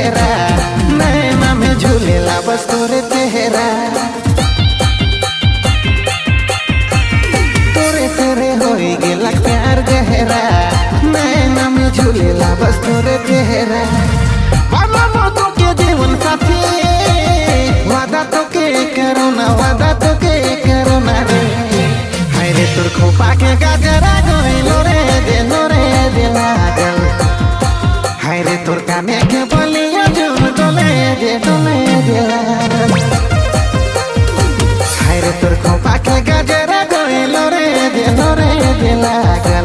गहरा नैना में झूलेला बस तोरे चेहरा तोरे तेरे होई गेला प्यार गहरा नैना में झूलेला बस तोरे चेहरा वादा तो के जीवन साथी वादा तो के करो ना रे हाय रे तोर खोपा के गाजरा गइलो रे दे लागल हाय रे तोर काने के बलिया जुम डोले दे लागल हाय रे तोर खोपा के गाजरा गइलो रे दे लागल